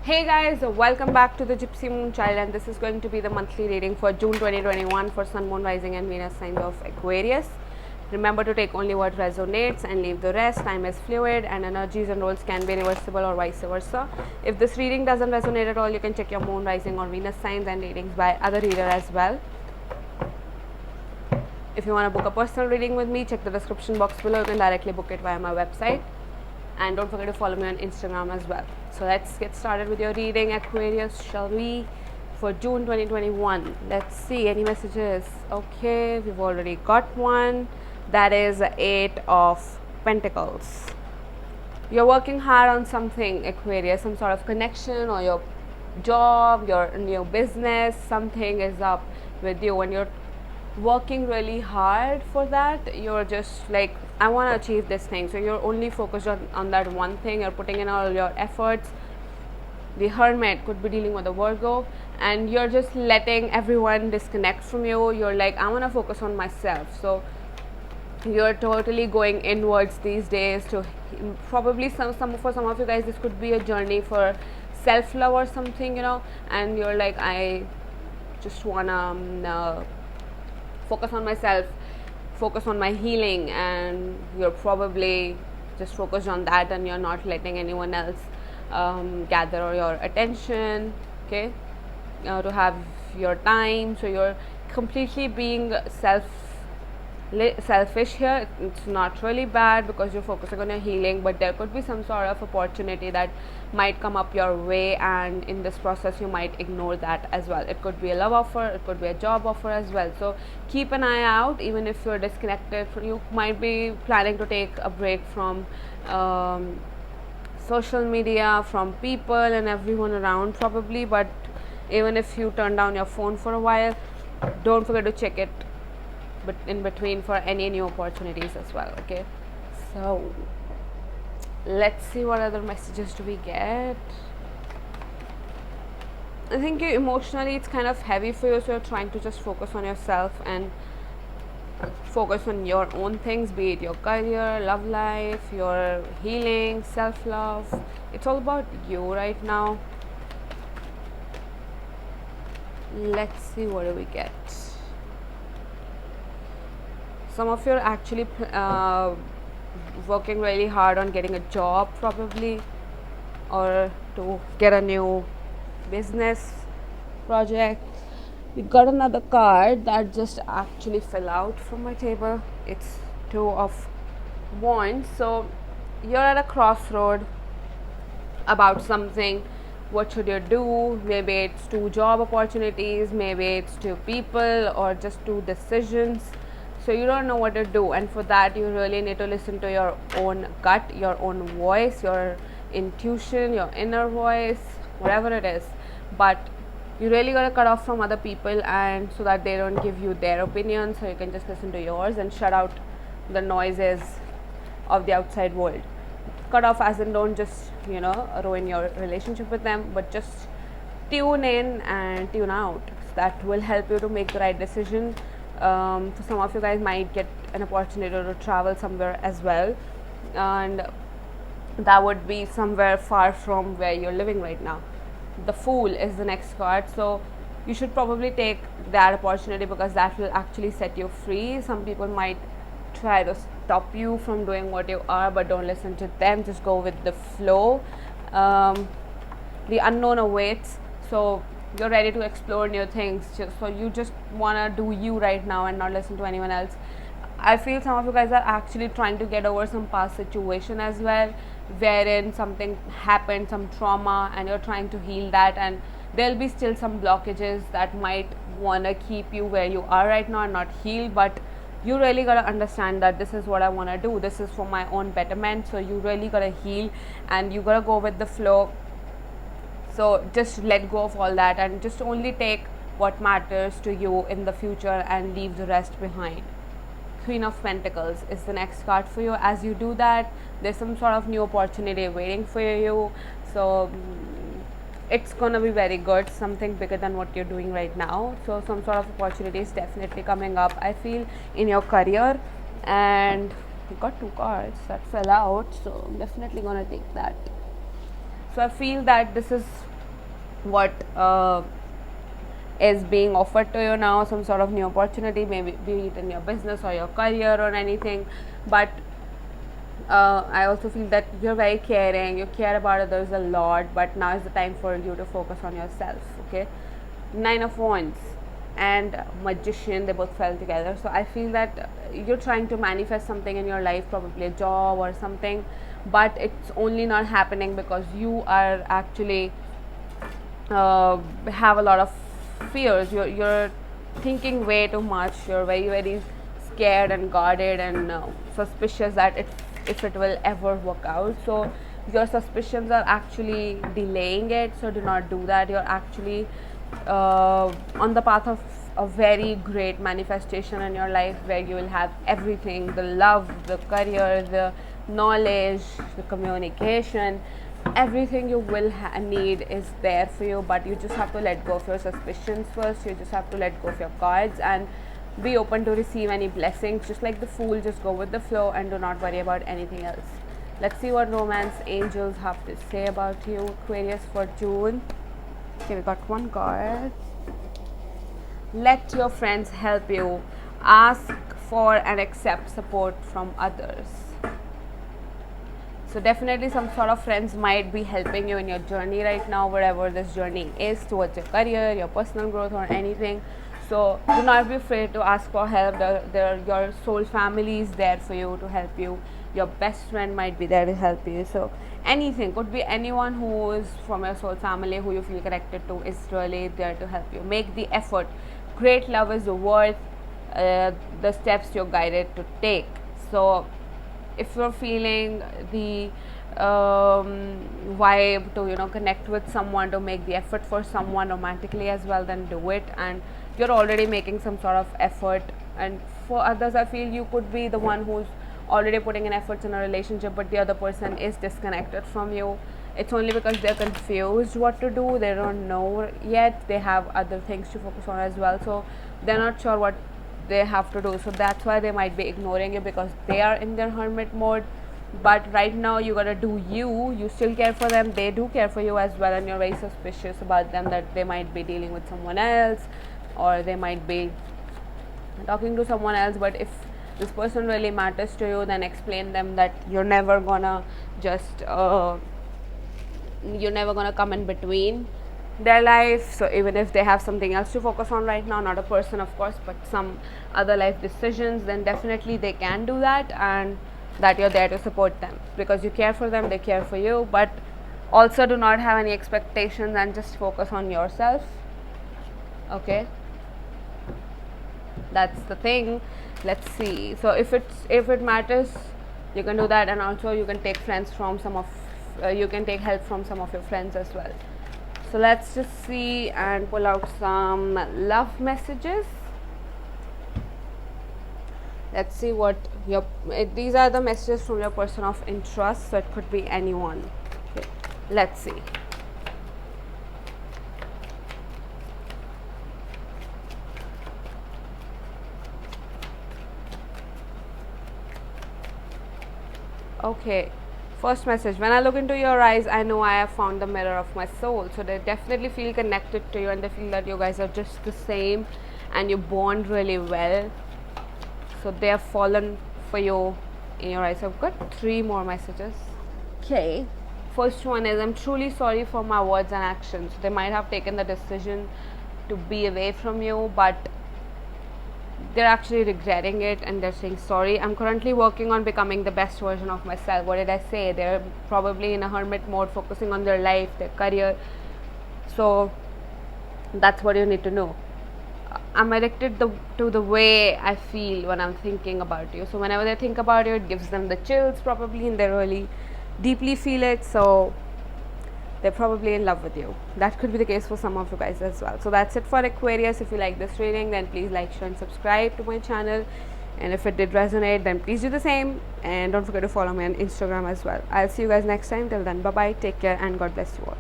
Hey guys, welcome back to the Gypsy Moon Child, and this is going to be the monthly reading for June 2021 for Sun, Moon, Rising and Venus signs of Aquarius. Remember to take only what resonates and leave the rest. Time is fluid and energies and roles can be reversible or vice versa. If this reading doesn't resonate at all, you can check your Moon, Rising or Venus signs and readings by other reader as well. If you want to book a personal reading with me, check the description box below. You can directly book it via my website. And don't forget to follow me on Instagram as well. So let's get started with your reading, Aquarius, shall we? For June 2021. Let's see any messages. Okay, we've already got one. That is the 8 of Pentacles. You're working hard on something, Aquarius, some sort of connection or your job, your new business, something is up with you and you're working really hard for that. You're just like, I want to achieve this thing, so you're only focused on that one thing. You're putting in all your efforts. The Hermit could be dealing with a Virgo, and you're just letting everyone disconnect from you. You're like, I want to focus on myself, so you're totally going inwards these days to probably some for some of you guys this could be a journey for self-love or something, and you're like, I just wanna focus on myself, focus on my healing, and you're probably just focused on that and you're not letting anyone else gather your attention, okay, to have your time. So you're completely being selfish here. It's not really bad because you're focusing on your healing, but there could be some sort of opportunity that might come up your way, and in this process you might ignore that as well. It could be a love offer, it could be a job offer as well, so keep an eye out. Even if you're disconnected, you might be planning to take a break from social media, from people and everyone around probably, but even if you turn down your phone for a while, don't forget to check it but in between for any new opportunities as well. Okay, so let's see what other messages do we get. I think you emotionally it's kind of heavy for you, so you're trying to just focus on yourself and focus on your own things, be it your career, love life, your healing, self-love. It's all about you right now. Let's see what do we get. Some of you are actually working really hard on getting a job probably, or to get a new business project. We got another card that just actually fell out from my table. It's 2 of Wands. So you're at a crossroad about something. What should you do? Maybe it's 2 job opportunities, maybe it's 2 people, or just 2 decisions. So you don't know what to do, and for that you really need to listen to your own gut, your own voice, your intuition, your inner voice, whatever it is. But you really gotta cut off from other people, and so that they don't give you their opinion, so you can just listen to yours and shut out the noises of the outside world. Cut off as in don't just ruin your relationship with them, but just tune in and tune out. So that will help you to make the right decision. For some of you guys might get an opportunity to travel somewhere as well, and that would be somewhere far from where you're living right now. The Fool is the next card, so you should probably take that opportunity because that will actually set you free. Some people might try to stop you from doing what you are, but don't listen to them, just go with the flow. The unknown awaits, so you're ready to explore new things, so you just want to do you right now and not listen to anyone else. I feel some of you guys are actually trying to get over some past situation as well, wherein something happened, some trauma, and you're trying to heal that, and there'll be still some blockages that might want to keep you where you are right now and not heal. But you really gotta understand that this is what I want to do, this is for my own betterment, so you really gotta heal and you gotta go with the flow. So just let go of all that and just only take what matters to you in the future and leave the rest behind. Queen of Pentacles is the next card for you. As you do that, there's some sort of new opportunity waiting for you. So it's gonna be very good, something bigger than what you're doing right now. So some sort of opportunity is definitely coming up, I feel, in your career. And we got 2 cards that fell out, so I'm definitely gonna take that. So I feel that this is what is being offered to you now, some sort of new opportunity, maybe be it in your business or your career or anything. But I also feel that you're very caring, you care about others a lot, but now is the time for you to focus on yourself. Okay, Nine of Wands and Magician, they both fell together. So I feel that you're trying to manifest something in your life, probably a job or something, but it's only not happening because you are actually have a lot of fears. You're thinking way too much. You're very scared and guarded and suspicious that if it will ever work out. So your suspicions are actually delaying it. So do not do that. You're actually on the path of a very great manifestation in your life, where you will have everything: the love, the career, the knowledge, the communication. Everything you will need is there for you, but you just have to let go of your suspicions first. You just have to let go of your cards and be open to receive any blessings. Just like the Fool, just go with the flow and do not worry about anything else. Let's see what romance angels have to say about you, Aquarius, for June. Okay, we got one card. Let your friends help you. Ask for and accept support from others. So definitely some sort of friends might be helping you in your journey right now, whatever this journey is, towards your career, your personal growth, or anything. So do not be afraid to ask for help. Your soul family is there for you to help you. Your best friend might be there to help you. So anything, could be anyone who is from your soul family who you feel connected to, is really there to help you. Make the effort. Great love is worth the steps you're guided to take. So if you're feeling the vibe to connect with someone, to make the effort for someone romantically as well, then do it. And you're already making some sort of effort. And for others, I feel you could be the one who's already putting in efforts in a relationship, but the other person is disconnected from you. It's only because they're confused what to do. They don't know yet. They have other things to focus on as well, so they're not sure what they have to do. So that's why they might be ignoring you, because they are in their hermit mode. But right now you gotta do you still care for them, they do care for you as well, and you're very suspicious about them, that they might be dealing with someone else, or they might be talking to someone else. But if this person really matters to you, then explain them that you're never gonna just you're never gonna come in between their life. So even if they have something else to focus on right now, not a person of course, but some other life decisions, then definitely they can do that, and that you're there to support them because you care for them, they care for you. But also do not have any expectations and just focus on yourself. Okay, that's the thing. Let's see. So if it matters, you can do that, and also you can take friends from some of you can take help from some of your friends as well. So let's just see and pull out some love messages. Let's see what these are the messages from your person of interest, so it could be anyone. Okay, let's see. Okay, first message: when I look into your eyes, I know I have found the mirror of my soul. So they definitely feel connected to you, and they feel that you guys are just the same and you bond really well. So they have fallen for you in your eyes. I've got 3 more messages. Okay, first one is: I'm truly sorry for my words and actions. They might have taken the decision to be away from you, but they're actually regretting it, and they're saying sorry. I'm currently working on becoming the best version of myself. What did I say? They're probably in a hermit mode, focusing on their life, their career. So that's what you need to know. I'm addicted to the way I feel when I'm thinking about you. So whenever they think about you, it gives them the chills probably, and they really deeply feel it. So they're probably in love with you. That could be the case for some of you guys as well. So that's it for Aquarius. If you like this reading, then please like, share and subscribe to my channel. And if it did resonate, then please do the same. And don't forget to follow me on Instagram as well. I'll see you guys next time. Till then, bye bye, take care, and God bless you all.